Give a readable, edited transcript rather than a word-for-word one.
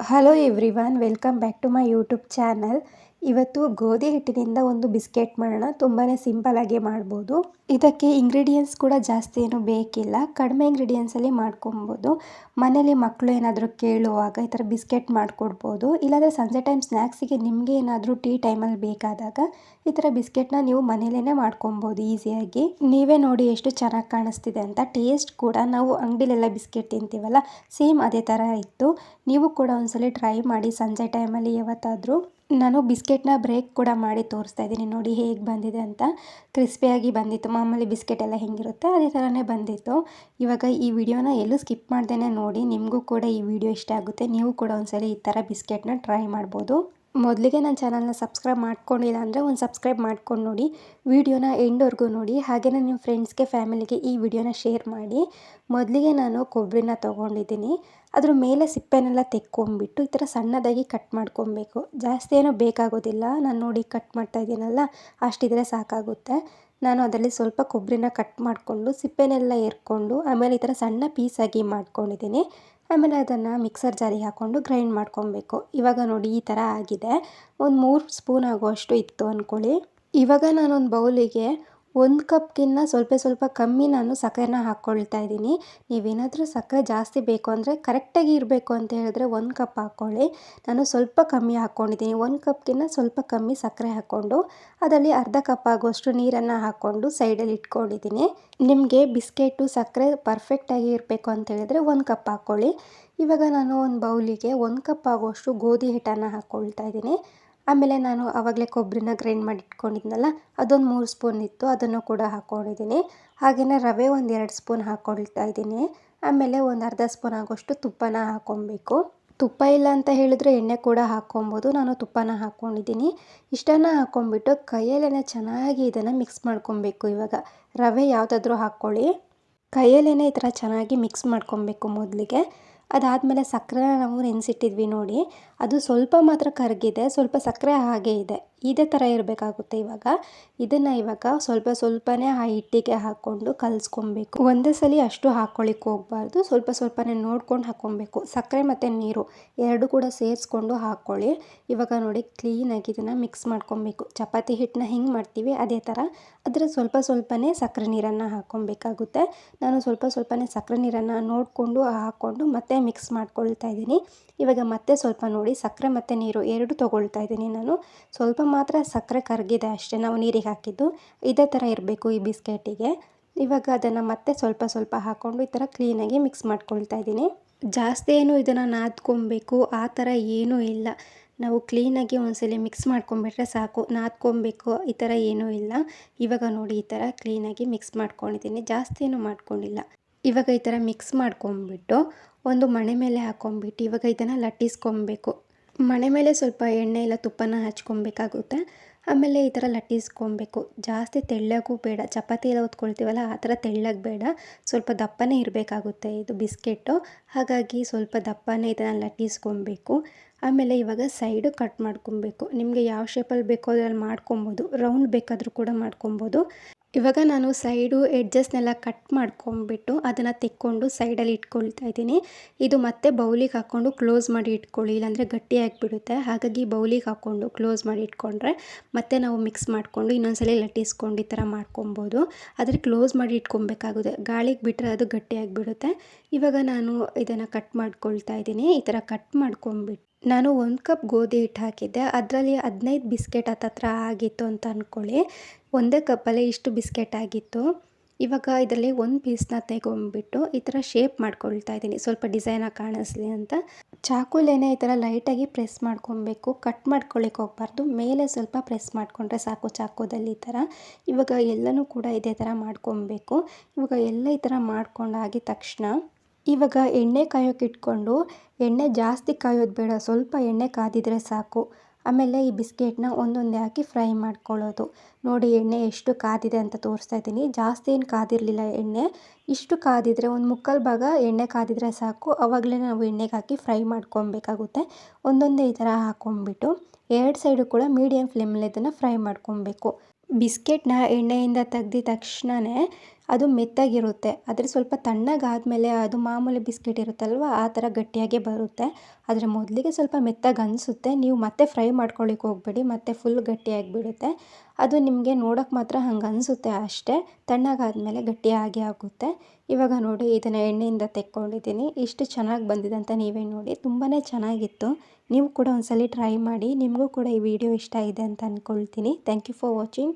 Hello everyone, welcome back to my YouTube channel. ಇವತ್ತು ಗೋಧಿ ಹಿಟ್ಟಿನಿಂದ ಒಂದು ಬಿಸ್ಕೆಟ್ ಮಾಡೋಣ. ತುಂಬಾ ಸಿಂಪಲಾಗಿ ಮಾಡ್ಬೋದು. ಇದಕ್ಕೆ ಇಂಗ್ರೀಡಿಯೆಂಟ್ಸ್ ಕೂಡ ಜಾಸ್ತಿ ಏನು ಬೇಕಿಲ್ಲ, ಕಡಿಮೆ ಇಂಗ್ರೀಡಿಯೆಂಟ್ಸಲ್ಲಿ ಮಾಡ್ಕೊಬೋದು. ಮನೇಲಿ ಮಕ್ಕಳು ಏನಾದರೂ ಕೇಳುವಾಗ ಈ ಥರ ಬಿಸ್ಕೆಟ್ ಮಾಡಿಕೊಡ್ಬೋದು. ಇಲ್ಲಾಂದರೆ ಸಂಜೆ ಟೈಮ್ ಸ್ನ್ಯಾಕ್ಸಿಗೆ ನಿಮಗೆ ಏನಾದರೂ ಟೀ ಟೈಮಲ್ಲಿ ಬೇಕಾದಾಗ ಈ ಥರ ಬಿಸ್ಕೆಟ್ನ ನೀವು ಮನೇಲೇ ಮಾಡ್ಕೊಬೋದು ಈಸಿಯಾಗಿ. ನೀವೇ ನೋಡಿ ಎಷ್ಟು ಚೆನ್ನಾಗಿ ಕಾಣಿಸ್ತಿದೆ ಅಂತ. ಟೇಸ್ಟ್ ಕೂಡ ನಾವು ಅಂಗಡಿಲೆಲ್ಲ ಬಿಸ್ಕೆಟ್ ತಿಂತೀವಲ್ಲ, ಸೇಮ್ ಅದೇ ಥರ ಇತ್ತು. ನೀವು ಕೂಡ ಒಂದ್ಸಲ ಟ್ರೈ ಮಾಡಿ ಸಂಜೆ ಟೈಮಲ್ಲಿ ಯಾವತ್ತಾದರೂ. ನಾನು ಬಿಸ್ಕೆಟ್ನ ಬ್ರೇಕ್ ಕೂಡ ಮಾಡಿ ತೋರಿಸ್ತಾ ಇದ್ದೀನಿ, ನೋಡಿ ಹೇಗೆ ಬಂದಿದೆ ಅಂತ. ಕ್ರಿಸ್ಪಿಯಾಗಿ ಬಂದಿತ್ತು, ಮಾಮೂಲಿ ಬಿಸ್ಕೆಟ್ ಎಲ್ಲ ಹೆಂಗಿರುತ್ತೆ ಅದೇ ಥರನೇ ಬಂದಿತ್ತು. ಇವಾಗ ಈ ವಿಡಿಯೋನ ಎಲ್ಲೂ ಸ್ಕಿಪ್ ಮಾಡ್ದೇ ನೋಡಿ, ನಿಮಗೂ ಕೂಡ ಈ ವಿಡಿಯೋ ಇಷ್ಟ ಆಗುತ್ತೆ. ನೀವು ಕೂಡ ಒಂದ್ಸಲ ಈ ಥರ ಬಿಸ್ಕೆಟ್ನ ಟ್ರೈ ಮಾಡ್ಬೋದು. ಮೊದಲಿಗೆ ನನ್ನ ಚಾನಲ್ನ ಸಬ್ಸ್ಕ್ರೈಬ್ ಮಾಡ್ಕೊಂಡಿಲ್ಲ ಅಂದರೆ ಒಂದು ಸಬ್ಸ್ಕ್ರೈಬ್ ಮಾಡ್ಕೊಂಡು ನೋಡಿ, ವಿಡಿಯೋನ ಎಂಡ್ವರೆಗೂ ನೋಡಿ. ಹಾಗೆಯೇ ನಿಮ್ಮ ಫ್ರೆಂಡ್ಸ್ಗೆ, ಫ್ಯಾಮಿಲಿಗೆ ಈ ವಿಡಿಯೋನ ಶೇರ್ ಮಾಡಿ. ಮೊದಲಿಗೆ ನಾನು ಕೊಬ್ಬರಿನ ತೊಗೊಂಡಿದ್ದೀನಿ. ಅದ್ರ ಮೇಲೆ ಸಿಪ್ಪೆನೆಲ್ಲ ತೆಕ್ಕೊಂಬಿಟ್ಟು ಈ ಥರ ಸಣ್ಣದಾಗಿ ಕಟ್ ಮಾಡ್ಕೊಬೇಕು. ಜಾಸ್ತಿ ಏನೂ ಬೇಕಾಗೋದಿಲ್ಲ. ನಾನು ನೋಡಿ ಕಟ್ ಮಾಡ್ತಾ ಇದ್ದೀನಲ್ಲ, ಅಷ್ಟಿದ್ರೆ ಸಾಕಾಗುತ್ತೆ. ನಾನು ಅದರಲ್ಲಿ ಸ್ವಲ್ಪ ಕೊಬ್ಬರಿನ ಕಟ್ ಮಾಡಿಕೊಂಡು ಸಿಪ್ಪೆನೆಲ್ಲ ಎರ್ಕೊಂಡು ಆಮೇಲೆ ಈ ಥರ ಸಣ್ಣ ಪೀಸಾಗಿ ಮಾಡ್ಕೊಂಡಿದ್ದೀನಿ. ಆಮೇಲೆ ಅದನ್ನು ಮಿಕ್ಸರ್ ಜಾರಿಗೆ ಹಾಕ್ಕೊಂಡು ಗ್ರೈಂಡ್ ಮಾಡ್ಕೊಬೇಕು. ಇವಾಗ ನೋಡಿ ಈ ಥರ ಆಗಿದೆ. ಒಂದು 3 ಸ್ಪೂನ್ ಆಗುವಷ್ಟು ಇತ್ತು ಅಂದ್ಕೊಳ್ಳಿ. ಇವಾಗ ನಾನೊಂದು ಬೌಲಿಗೆ 1 ಕಪ್ಗಿನ್ನ ಸ್ವಲ್ಪ ಕಮ್ಮಿ ನಾನು ಸಕ್ಕರೆನ ಹಾಕ್ಕೊಳ್ತಾ ಇದ್ದೀನಿ. ನೀವೇನಾದರೂ ಸಕ್ಕರೆ ಜಾಸ್ತಿ ಬೇಕು ಅಂದರೆ, ಕರೆಕ್ಟಾಗಿ ಇರಬೇಕು ಅಂತ ಹೇಳಿದ್ರೆ 1 ಕಪ್ ಹಾಕ್ಕೊಳ್ಳಿ. ನಾನು ಸ್ವಲ್ಪ ಕಮ್ಮಿ ಹಾಕ್ಕೊಂಡಿದ್ದೀನಿ. 1 ಕಪ್ಗಿನ್ನ ಸ್ವಲ್ಪ ಕಮ್ಮಿ ಸಕ್ಕರೆ ಹಾಕ್ಕೊಂಡು ಅದರಲ್ಲಿ ಅರ್ಧ ಕಪ್ ಆಗುವಷ್ಟು ನೀರನ್ನು ಹಾಕ್ಕೊಂಡು ಸೈಡಲ್ಲಿ ಇಟ್ಕೊಂಡಿದ್ದೀನಿ. ನಿಮಗೆ ಬಿಸ್ಕೆಟು ಸಕ್ಕರೆ ಪರ್ಫೆಕ್ಟಾಗಿ ಇರಬೇಕು ಅಂತ ಹೇಳಿದ್ರೆ 1 ಕಪ್ ಹಾಕ್ಕೊಳ್ಳಿ. ಇವಾಗ ನಾನು ಒಂದು ಬೌಲಿಗೆ 1 ಕಪ್ ಆಗುವಷ್ಟು ಗೋಧಿ ಹಿಟ್ಟನ್ನು ಹಾಕ್ಕೊಳ್ತಾ ಇದ್ದೀನಿ. ಆಮೇಲೆ ನಾನು ಆವಾಗಲೇ ಕೊಬ್ಬರಿನ ಗ್ರೈಂಡ್ ಮಾಡಿ ಇಟ್ಕೊಂಡಿದ್ನಲ್ಲ, ಅದೊಂದು 3 ಸ್ಪೂನ್ ಇತ್ತು, ಅದನ್ನು ಕೂಡ ಹಾಕ್ಕೊಂಡಿದ್ದೀನಿ. ಹಾಗೆಯೇ ರವೆ ಒಂದು 2 ಸ್ಪೂನ್ ಹಾಕ್ಕೊಳ್ತಾ ಇದ್ದೀನಿ. ಆಮೇಲೆ ಒಂದು ಅರ್ಧ ಸ್ಪೂನ್ ಆಗೋಷ್ಟು ತುಪ್ಪನ ಹಾಕ್ಕೊಬೇಕು. ತುಪ್ಪ ಇಲ್ಲ ಅಂತ ಹೇಳಿದ್ರೆ ಎಣ್ಣೆ ಕೂಡ ಹಾಕ್ಕೊಬೋದು. ನಾನು ತುಪ್ಪನ ಹಾಕ್ಕೊಂಡಿದ್ದೀನಿ. ಇಷ್ಟನ್ನು ಹಾಕ್ಕೊಂಬಿಟ್ಟು ಕೈಯಲ್ಲೇ ಚೆನ್ನಾಗಿ ಇದನ್ನು ಮಿಕ್ಸ್ ಮಾಡ್ಕೊಬೇಕು. ಇವಾಗ ರವೆ ಯಾವುದಾದ್ರೂ ಹಾಕ್ಕೊಳ್ಳಿ. ಕೈಯಲ್ಲೇ ಈ ಥರ ಚೆನ್ನಾಗಿ ಮಿಕ್ಸ್ ಮಾಡ್ಕೊಬೇಕು ಮೊದಲಿಗೆ. ಅದಾದಮೇಲೆ ಸಕ್ಕರೆನ ನಾವು ನೆನೆಸಿಟ್ಟಿದ್ವಿ ನೋಡಿ, ಅದು ಸ್ವಲ್ಪ ಮಾತ್ರ ಕರಗಿದೆ, ಸ್ವಲ್ಪ ಸಕ್ಕರೆ ಹಾಗೇ ಇದೆ. ಇದೇ ಥರ ಇರಬೇಕಾಗುತ್ತೆ. ಇದನ್ನು ಸ್ವಲ್ಪನೇ ಆ ಹಿಟ್ಟಿಗೆ ಹಾಕ್ಕೊಂಡು ಕಲಿಸ್ಕೊಬೇಕು. ಒಂದೇ ಸಲ ಅಷ್ಟು ಹಾಕ್ಕೊಳ್ಳಿಕ್ಕೆ ಹೋಗಬಾರ್ದು, ಸ್ವಲ್ಪನೇ ನೋಡ್ಕೊಂಡು ಹಾಕ್ಕೊಬೇಕು. ಸಕ್ಕರೆ ಮತ್ತು ನೀರು ಎರಡು ಕೂಡ ಸೇರಿಸ್ಕೊಂಡು ಹಾಕ್ಕೊಳ್ಳಿ. ಇವಾಗ ನೋಡಿ ಕ್ಲೀನಾಗಿ ಇದನ್ನು ಮಿಕ್ಸ್ ಮಾಡ್ಕೊಬೇಕು. ಚಪಾತಿ ಹಿಟ್ಟನ್ನ ಹೆಂಗೆ ಮಾಡ್ತೀವಿ ಅದೇ ಥರ. ಆದರೆ ಸ್ವಲ್ಪನೇ ಸಕ್ಕರೆ ನೀರನ್ನು ಹಾಕ್ಕೊಬೇಕಾಗುತ್ತೆ. ನಾನು ಸ್ವಲ್ಪನೇ ಸಕ್ಕರೆ ನೀರನ್ನು ನೋಡಿಕೊಂಡು ಹಾಕ್ಕೊಂಡು ಮತ್ತೆ ಮಿಕ್ಸ್ ಮಾಡ್ಕೊಳ್ತಾ ಇದ್ದೀನಿ. ಇವಾಗ ಮತ್ತೆ ಸ್ವಲ್ಪ ನೋಡಿ ಸಕ್ಕರೆ ಮತ್ತು ನೀರು ಎರಡು ತೊಗೊಳ್ತಾ ಇದ್ದೀನಿ ನಾನು. ಸ್ವಲ್ಪ ಮಾತ್ರ ಸಕ್ಕರೆ ಕರಗಿದೆ ಅಷ್ಟೇ, ನಾವು ನೀರಿಗೆ ಹಾಕಿದ್ದು. ಇದೇ ಥರ ಇರಬೇಕು ಈ ಬಿಸ್ಕೆಟಿಗೆ. ಇವಾಗ ಅದನ್ನು ಮತ್ತೆ ಸ್ವಲ್ಪ ಹಾಕ್ಕೊಂಡು ಈ ಥರ ಕ್ಲೀನಾಗಿ ಮಿಕ್ಸ್ ಮಾಡ್ಕೊಳ್ತಾ ಇದ್ದೀನಿ. ಜಾಸ್ತಿ ಏನು ಇದನ್ನು ನಾದ್ಕೊಬೇಕು ಆ ಥರ ಏನೂ ಇಲ್ಲ. ನಾವು ಕ್ಲೀನಾಗಿ ಒಂದ್ಸಲ ಮಿಕ್ಸ್ ಮಾಡ್ಕೊಂಬಿಟ್ರೆ ಸಾಕು, ನಾದ್ಕೊಬೇಕು ಈ ಥರ ಏನೂ ಇಲ್ಲ. ಇವಾಗ ನೋಡಿ ಈ ಥರ ಕ್ಲೀನಾಗಿ ಮಿಕ್ಸ್ ಮಾಡ್ಕೊಂಡಿದ್ದೀನಿ, ಜಾಸ್ತಿ ಏನೂ ಮಾಡ್ಕೊಂಡಿಲ್ಲ. ಇವಾಗ ಈ ಥರ ಮಿಕ್ಸ್ ಮಾಡ್ಕೊಂಬಿಟ್ಟು ಒಂದು ಮಣೆ ಮೇಲೆ ಹಾಕ್ಕೊಂಬಿಟ್ಟು ಇವಾಗ ಇದನ್ನು ಲಟ್ಟಿಸ್ಕೊಬೇಕು. ಮಣೆ ಮೇಲೆ ಸ್ವಲ್ಪ ಎಣ್ಣೆ ಇಲ್ಲ ತುಪ್ಪನ ಹಚ್ಕೊಬೇಕಾಗುತ್ತೆ. ಆಮೇಲೆ ಈ ಥರ ಲಟ್ಟಿಸ್ಕೊಬೇಕು. ಜಾಸ್ತಿ ತೆಳ್ಳಗೂ ಬೇಡ, ಚಪಾತಿ ಎಲ್ಲ ಹೊತ್ಕೊಳ್ತೀವಲ್ಲ ಆ ಥರ ತೆಳ್ಳಗೆ ಬೇಡ, ಸ್ವಲ್ಪ ದಪ್ಪನೇ ಇರಬೇಕಾಗುತ್ತೆ ಇದು ಬಿಸ್ಕೆಟು. ಹಾಗಾಗಿ ಸ್ವಲ್ಪ ದಪ್ಪನೇ ಇದನ್ನು ಲಟ್ಟಿಸ್ಕೊಬೇಕು. ಆಮೇಲೆ ಇವಾಗ ಸೈಡು ಕಟ್ ಮಾಡ್ಕೊಬೇಕು. ನಿಮಗೆ ಯಾವ ಶೇಪಲ್ಲಿ ಬೇಕೋ ಅದ್ರಲ್ಲಿ ಮಾಡ್ಕೊಬೋದು, ರೌಂಡ್ ಬೇಕಾದರೂ ಕೂಡ ಮಾಡ್ಕೊಬೋದು. ಇವಾಗ ನಾನು ಸೈಡು ಎಡ್ಜಸ್ನೆಲ್ಲ ಕಟ್ ಮಾಡ್ಕೊಂಬಿಟ್ಟು ಅದನ್ನು ತೆಕ್ಕೊಂಡು ಸೈಡಲ್ಲಿ ಇಟ್ಕೊಳ್ತಾ ಇದ್ದೀನಿ. ಇದು ಮತ್ತೆ ಬೌಲಿಗೆ ಹಾಕ್ಕೊಂಡು ಕ್ಲೋಸ್ ಮಾಡಿ ಇಟ್ಕೊಳ್ಳಿ, ಇಲ್ಲಾಂದರೆ ಗಟ್ಟಿಯಾಗಿಬಿಡುತ್ತೆ. ಹಾಗಾಗಿ ಬೌಲಿಗೆ ಹಾಕ್ಕೊಂಡು ಕ್ಲೋಸ್ ಮಾಡಿ ಇಟ್ಕೊಂಡ್ರೆ ಮತ್ತೆ ನಾವು ಮಿಕ್ಸ್ ಮಾಡಿಕೊಂಡು ಇನ್ನೊಂದ್ಸಲ ಲಟ್ಟಿಸ್ಕೊಂಡು ಈ ಥರ ಮಾಡ್ಕೊಬೋದು. ಆದರೆ ಕ್ಲೋಸ್ ಮಾಡಿ ಇಟ್ಕೊಬೇಕಾಗುತ್ತೆ, ಗಾಳಿಗೆ ಬಿಟ್ಟರೆ ಅದು ಗಟ್ಟಿಯಾಗಿಬಿಡುತ್ತೆ. ಇವಾಗ ನಾನು ಇದನ್ನು ಕಟ್ ಮಾಡ್ಕೊಳ್ತಾ ಇದ್ದೀನಿ. ಈ ಥರ ಕಟ್ ಮಾಡ್ಕೊಂಬಿಟ್ಟು ನಾನು 1 ಕಪ್ ಗೋಧಿ ಹಿಟ್ಟು ಹಾಕಿದ್ದೆ, ಅದರಲ್ಲಿ 15 ಬಿಸ್ಕೆಟ್ ಹತ್ತತ್ರ ಆಗಿತ್ತು ಅಂತ ಅಂದ್ಕೊಳ್ಳಿ. ಒಂದೇ ಕಪ್ಪಲ್ಲೇ ಇಷ್ಟು ಬಿಸ್ಕೆಟ್ ಆಗಿತ್ತು. ಇವಾಗ ಇದರಲ್ಲಿ ಒಂದು ಪೀಸ್ನ ತೆಗೊಂಬಿಟ್ಟು ಈ ಥರ ಶೇಪ್ ಮಾಡ್ಕೊಳ್ತಾ ಇದ್ದೀನಿ, ಸ್ವಲ್ಪ ಡಿಸೈನಾಗಿ ಕಾಣಿಸ್ಲಿ ಅಂತ. ಚಾಕುಲೇನೆ ಈ ಥರ ಲೈಟಾಗಿ ಪ್ರೆಸ್ ಮಾಡ್ಕೊಬೇಕು, ಕಟ್ ಮಾಡ್ಕೊಳ್ಳಿಕ್ಕೆ ಹೋಗಬಾರ್ದು. ಮೇಲೆ ಸ್ವಲ್ಪ ಪ್ರೆಸ್ ಮಾಡಿಕೊಂಡ್ರೆ ಸಾಕು ಚಾಕುದಲ್ಲಿ ಈ ಥರ. ಇವಾಗ ಎಲ್ಲನೂ ಕೂಡ ಇದೇ ಥರ ಮಾಡ್ಕೊಬೇಕು. ಇವಾಗ ಎಲ್ಲ ಈ ಥರ ಮಾಡ್ಕೊಂಡಾಗಿದ ತಕ್ಷಣ ಇವಾಗ ಎಣ್ಣೆ ಕಾಯೋಕೆ ಇಟ್ಕೊಂಡು, ಎಣ್ಣೆ ಜಾಸ್ತಿ ಕಾಯೋದು ಬೇಡ, ಸ್ವಲ್ಪ ಎಣ್ಣೆ ಕಾದಿದ್ರೆ ಸಾಕು. ಆಮೇಲೆ ಈ ಬಿಸ್ಕೆಟ್ನ ಒಂದೊಂದೇ ಹಾಕಿ ಫ್ರೈ ಮಾಡ್ಕೊಳ್ಳೋದು. ನೋಡಿ ಎಣ್ಣೆ ಎಷ್ಟು ಕಾದಿದೆ ಅಂತ ತೋರಿಸ್ತಾ ಇದ್ದೀನಿ. ಜಾಸ್ತಿ ಏನು ಕಾದಿರಲಿಲ್ಲ ಎಣ್ಣೆ. ಇಷ್ಟು ಕಾದಿದ್ರೆ ಒಂದು ಮುಕ್ಕಾಲು ಭಾಗ ಎಣ್ಣೆ ಕಾದಿದ್ರೆ ಸಾಕು. ಆವಾಗಲೇ ನಾವು ಎಣ್ಣೆಗೆ ಹಾಕಿ ಫ್ರೈ ಮಾಡ್ಕೊಬೇಕಾಗುತ್ತೆ. ಒಂದೊಂದೇ ಈ ಥರ ಹಾಕ್ಕೊಂಬಿಟ್ಟು 2 ಸೈಡು ಕೂಡ ಮೀಡಿಯಮ್ ಫ್ಲೇಮಲ್ಲಿ ಇದನ್ನು ಫ್ರೈ ಮಾಡ್ಕೊಬೇಕು. ಬಿಸ್ಕೆಟ್ನ ಎಣ್ಣೆಯಿಂದ ತೆಗ್ದಿದ ತಕ್ಷಣವೇ ಅದು ಮೆತ್ತಗಿರುತ್ತೆ. ಆದರೆ ಸ್ವಲ್ಪ ತಣ್ಣಗಾದ್ಮೇಲೆ ಅದು ಮಾಮೂಲಿ ಬಿಸ್ಕೆಟ್ ಇರುತ್ತಲ್ವ ಆ ಥರ ಗಟ್ಟಿಯಾಗೇ ಬರುತ್ತೆ. ಆದರೆ ಮೊದಲಿಗೆ ಸ್ವಲ್ಪ ಮೆತ್ತಗೆ ಅನಿಸುತ್ತೆ. ನೀವು ಮತ್ತೆ ಫ್ರೈ ಮಾಡ್ಕೊಳ್ಳಿಕ್ಕೆ ಹೋಗಬೇಡಿ, ಮತ್ತೆ ಫುಲ್ ಗಟ್ಟಿಯಾಗಿಬಿಡುತ್ತೆ. ಅದು ನಿಮಗೆ ನೋಡೋಕ್ಕೆ ಮಾತ್ರ ಹಂಗೆ ಅನಿಸುತ್ತೆ ಅಷ್ಟೇ. ತಣ್ಣಗಾದ್ಮೇಲೆ ಗಟ್ಟಿಯಾಗೇ ಆಗುತ್ತೆ. ಇವಾಗ ನೋಡಿ ಇದನ್ನು ಎಣ್ಣೆಯಿಂದ ತೆಕ್ಕೊಂಡಿದ್ದೀನಿ. ಎಷ್ಟು ಚೆನ್ನಾಗಿ ಬಂದಿದೆ ಅಂತ ನೀವೇ ನೋಡಿ. ತುಂಬಾ ಚೆನ್ನಾಗಿತ್ತು. ನೀವು ಕೂಡ ಒಂದ್ಸಲ ಟ್ರೈ ಮಾಡಿ. ನಿಮಗೂ ಕೂಡ ಈ ವಿಡಿಯೋ ಇಷ್ಟ ಇದೆ ಅಂತ ಅಂದ್ಕೊಳ್ತೀನಿ. Thank you for watching.